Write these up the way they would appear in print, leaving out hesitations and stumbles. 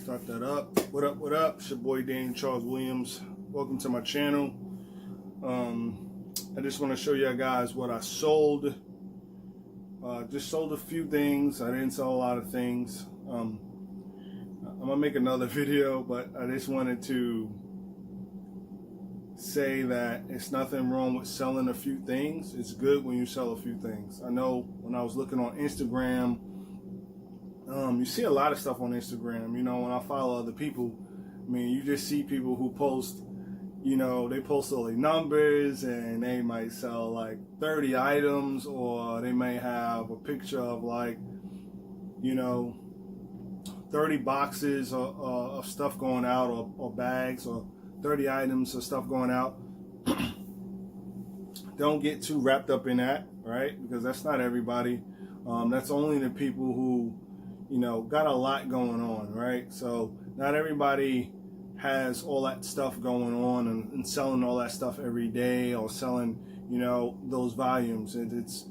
Start that up. What up, what up? It's your boy Dane Charles Williams. Welcome to my channel. I just want to show you guys what I sold. Just sold a few things. I didn't sell a lot of things. I'm gonna make another video, but I just wanted to say that it's nothing wrong with selling a few things. It's good when you sell a few things. I know when I was looking on Instagram, you see a lot of stuff on Instagram. You know, when I follow other people, I mean, you just see people who post, you know, they post all their numbers and they might sell like 30 items, or they may have a picture of like, you know, 30 boxes of stuff going out, or bags, or 30 items of stuff going out. Don't get too wrapped up in that, right? Because that's not everybody. That's only the people who, you know, got a lot going on, right? So not everybody has all that stuff going on and selling all that stuff every day, or selling, you know, those volumes. And it's,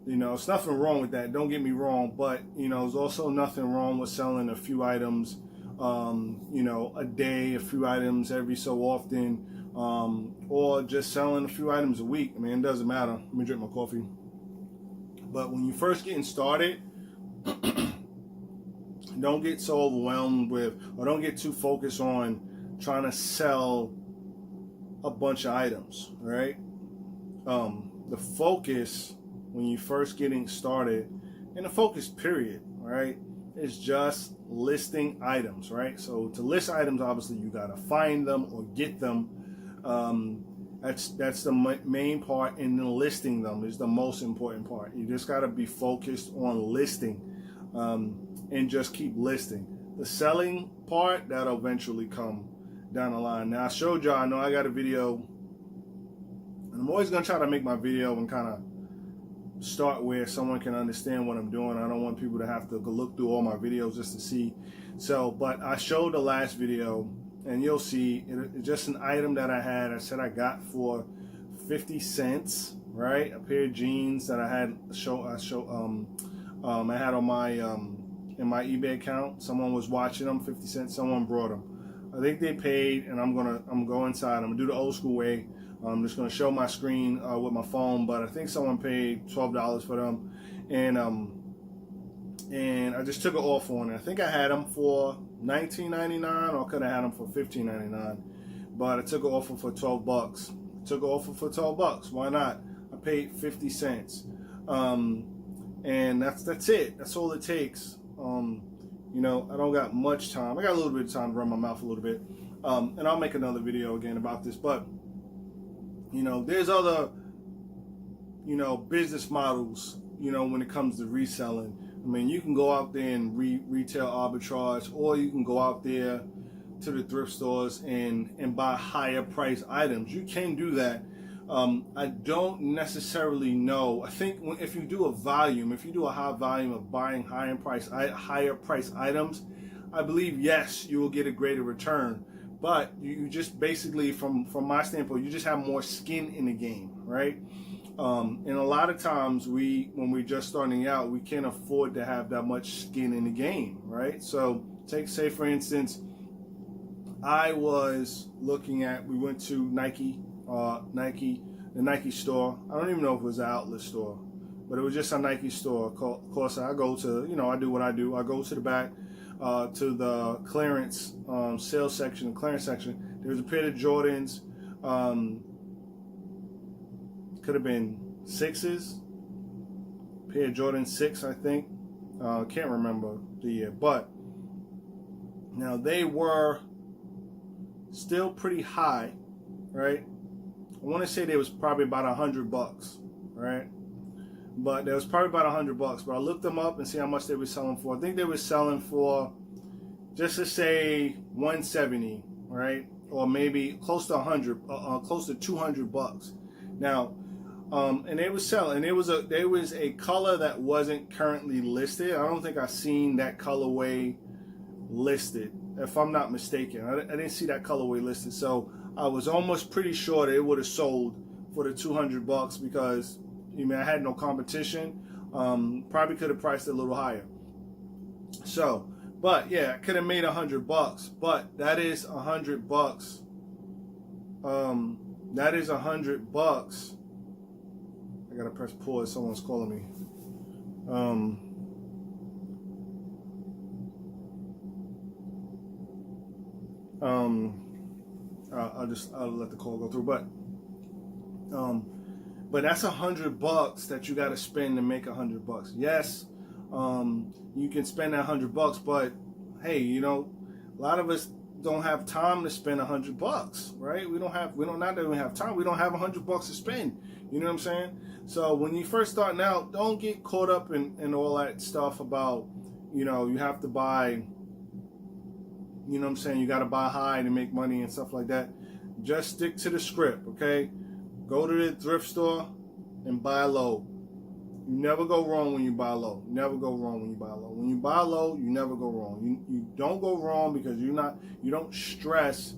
you know, it's nothing wrong with that. Don't get me wrong, but, you know, there's also nothing wrong with selling a few items, you know, a day, a few items every so often, or just selling a few items a week. I mean, it doesn't matter. Let me drink my coffee. But when you first getting started, don't get so overwhelmed with, or don't get too focused on trying to sell a bunch of items, right? The focus when you first getting started, and the focus period, right, is just listing items, right? So to list items, obviously you gotta find them or get them. That's the main part, and then listing them is the most important part. You just gotta be focused on listing, and just keep listing. The selling part, that'll eventually come down the line. Now I showed y'all, I know I got a video, and I'm always gonna try to make my video and kind of start where someone can understand what I'm doing. I don't want people to have to go look through all my videos just to see. So, but I showed the last video, and you'll see it's just an item that I had. I said I got for 50 cents, right? A pair of jeans that I had I had on my in my eBay account. Someone was watching them, 50 cents. Someone brought them. I think they paid, and I'm gonna go inside. I'm gonna do the old school way. I'm just gonna show my screen with my phone, but I think someone paid $12 for them, and I just took an offer on it. I think I had them for $19.99, or could have had them for $15.99, but I took an offer for $12. Took an offer for $12. Why not? I paid 50 cents, and that's it. That's all it takes. You know, I don't got much time. I got a little bit of time to run my mouth a little bit, and I'll make another video again about this. But you know, there's other, you know, business models, you know, when it comes to reselling. I mean, you can go out there and retail arbitrage, or you can go out there to the thrift stores and buy higher price items. You can do that. I don't necessarily know. I think if you do a high volume of buying higher price items, I believe, yes, you will get a greater return. But you just basically, from my standpoint, you just have more skin in the game, right? And a lot of times when we're just starting out, we can't afford to have that much skin in the game, right? So say for instance, I was looking at, we went to the Nike store. I don't even know if it was an outlet store, but it was just a Nike store. Of course, I go to, you know, I do what I do. I go to the back, to the clearance sales section, the clearance section. There was a pair of Jordans, could have been 6s, pair of Jordan 6, I think. Can't remember the year, but now they were still pretty high, right? I want to say they was probably about $100, right? But there was probably about $100. But I looked them up and see how much they were selling for. I think they were selling for, just to say, $170, right? Or maybe close to close to $200. Now, and they were selling. And there was a color that wasn't currently listed. I don't think I've seen that colorway listed, if I'm not mistaken. I didn't see that colorway listed. So I was almost pretty sure that it would have sold for the $200, because, I mean, I had no competition. Probably could have priced it a little higher. So But yeah, I could have made $100, but that is $100. That is $100. I gotta press pause. Someone's calling me. I'll let the call go through. But that's $100 that you got to spend to make $100. Yes, you can spend that $100, but hey, you know, a lot of us don't have time to spend $100, right? Not that we have time, we don't have $100 to spend. You know what I'm saying? So when you first starting out, don't get caught up in all that stuff about, you know, you have to buy, you know what I'm saying, you got to buy high to make money and stuff like that. Just stick to the script, okay? Go to the thrift store and buy low. You never go wrong when you buy low. Never go wrong when you buy low. When you buy low, you never go wrong. You don't go wrong because you don't stress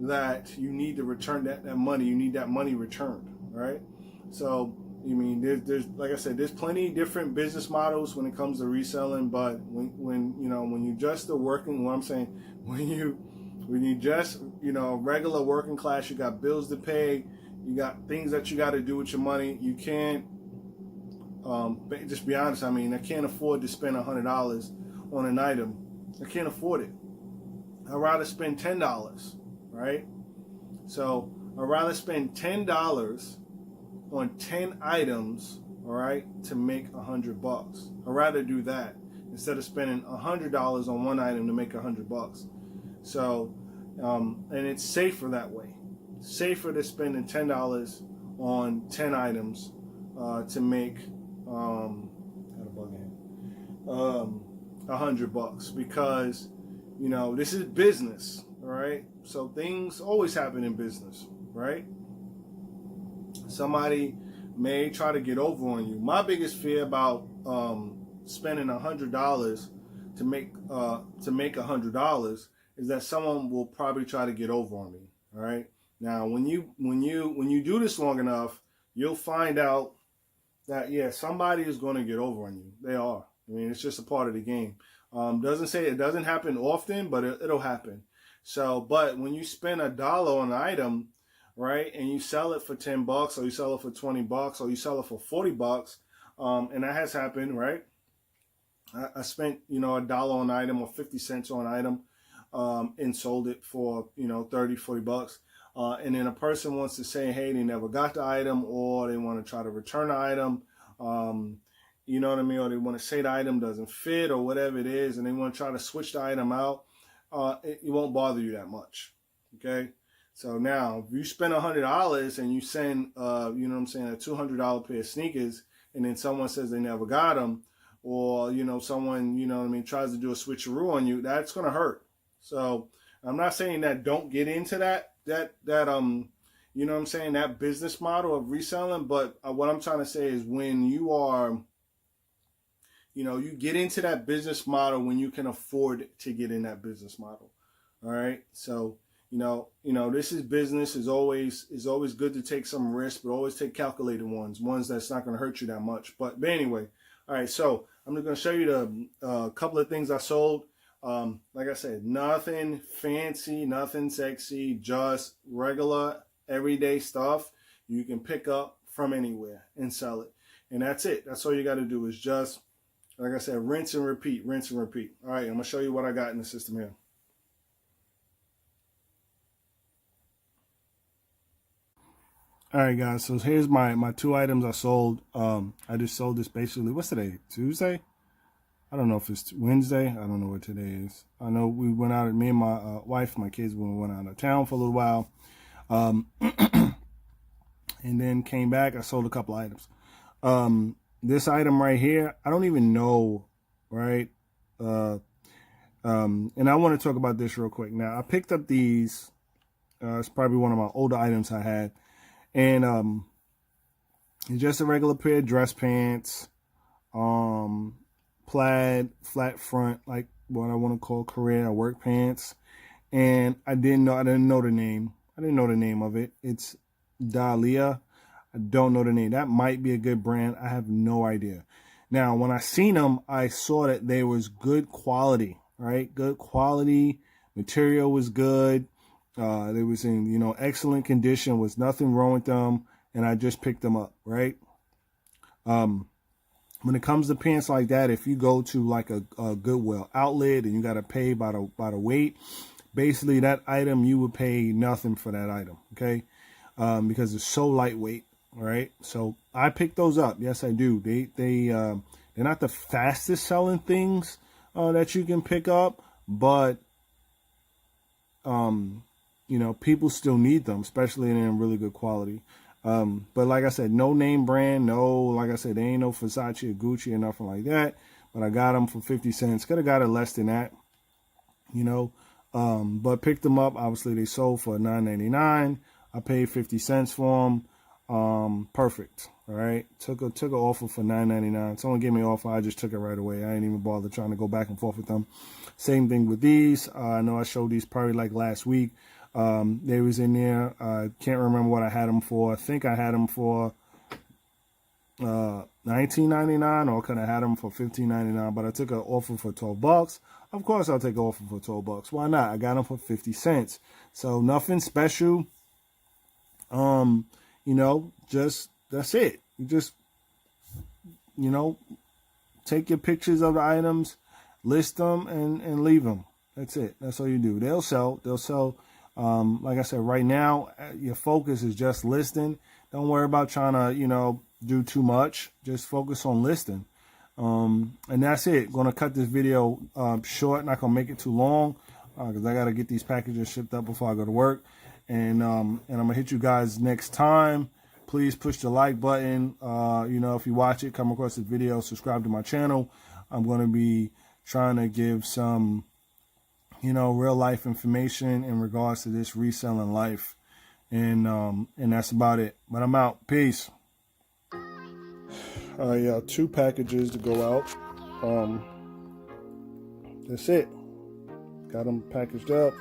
that you need to return that money. You need that money returned, right? So, I mean, there's like I said, there's plenty of different business models when it comes to reselling. But when you just are working, what I'm saying, when you just, you know, regular working class, you got bills to pay, you got things that you got to do with your money. You can't, just be honest. I mean, I can't afford to spend $100 on an item. I can't afford it. I'd rather spend $10, right? So I'd rather spend $10 on 10 items, all right, to make $100. I'd rather do that instead of spending $100 on one item to make $100. So, and it's safer that way. Safer to spending $10 on 10 items to make $100, because, you know, this is business, all right? So things always happen in business, right? Somebody may try to get over on you. My biggest fear about spending $100 to make $100 is that someone will probably try to get over on me. All right. Now, when you do this long enough, you'll find out that somebody is going to get over on you. They are. I mean, it's just a part of the game. Doesn't say it doesn't happen often, but it'll happen. So, but when you spend $1 on an item, right, and you sell it for $10, or you sell it for $20, or you sell it for $40, and that has happened, right? I spent, you know, $1 on an item or 50 cents on an item, and sold it for, you know, $30, $40. And then a person wants to say, hey, they never got the item, or they want to try to return the item, you know what I mean? Or they want to say the item doesn't fit or whatever it is, and they want to try to switch the item out. It won't bother you that much, okay? So now, if you spend $100 and you send, you know what I'm saying, a $200 pair of sneakers, and then someone says they never got them, or, you know, someone, you know what I mean, tries to do a switcheroo on you, that's going to hurt. So I'm not saying that don't get into that you know what I'm saying, that business model of reselling, but what I'm trying to say is when you are, you know, you get into that business model when you can afford to get in that business model. All right. So, you know, this is business. Is always good to take some risks, but always take calculated ones that's not going to hurt you that much. But anyway, all right. So I'm just going to show you the couple of things I sold. Like I said, nothing fancy, nothing sexy, just regular everyday stuff you can pick up from anywhere and sell it. And that's it. That's all you got to do is just, like I said, rinse and repeat, rinse and repeat. All right, I'm going to show you what I got in the system here. All right, guys, so here's my two items I sold. I just sold this basically, what's today, Tuesday? I don't know if it's Wednesday. I don't know what today is. I know we went out, me and my wife, my kids, we went out of town for a little while. And then came back. I sold a couple items. This item right here, I don't even know, right? And I want to talk about this real quick. Now, I picked up these. It's probably one of my older items I had. And it's just a regular pair of dress pants. Plaid, flat front, like what I want to call career or work pants. And I didn't know the name. I didn't know the name of it. It's Dahlia. I don't know the name. That might be a good brand. I have no idea. Now, when I seen them, I saw that they was good quality. right? Good quality. Material was good. They was in, you know, excellent condition. Was nothing wrong with them, and I just picked them up, right? When it comes to pants like that, if you go to like a Goodwill outlet and you got to pay by the weight, basically that item you would pay nothing for that item, okay? Because it's so lightweight, right? So I picked those up. Yes, I do. They're not the fastest selling things that you can pick up, but you know, people still need them, especially in really good quality. But like I said, no name brand, like I said, there ain't no Versace or Gucci or nothing like that. But I got them for 50 cents. Could have got it less than that, you know. But picked them up. Obviously, they sold for $9.99. I paid 50 cents for them. Perfect. All right. Took an offer for $9.99. Someone gave me an offer. I just took it right away. I ain't even bother trying to go back and forth with them. Same thing with these. I know I showed these probably like last week. They was in there. I can't remember what I had them for. I think I had them for $19.99, or could have had them for $15.99. But I took an offer for $12. Of course, I'll take an offer for $12. Why not? I got them for 50 cents. So nothing special. You know, just that's it. You just, you know, take your pictures of the items, list them, and leave them. That's it. That's all you do. They'll sell. Like I said, right now, your focus is just listing. Don't worry about trying to, you know, do too much. Just focus on listing. And that's it. Going to cut this video short. Not going to make it too long because I got to get these packages shipped up before I go to work. And I'm going to hit you guys next time. Please push the like button. You know, if you watch it, come across this video, subscribe to my channel. I'm going to be trying to give some, you know, real life information in regards to this reselling life. And that's about it. But I'm out. Peace. Yeah, 2 packages to go out. That's it. Got them packaged up.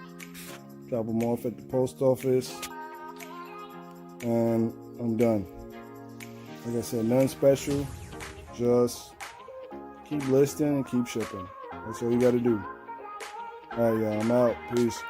Drop them off at the post office. And I'm done. Like I said, nothing special. Just keep listing and keep shipping. That's all you got to do. All right, y'all. I'm out. Peace.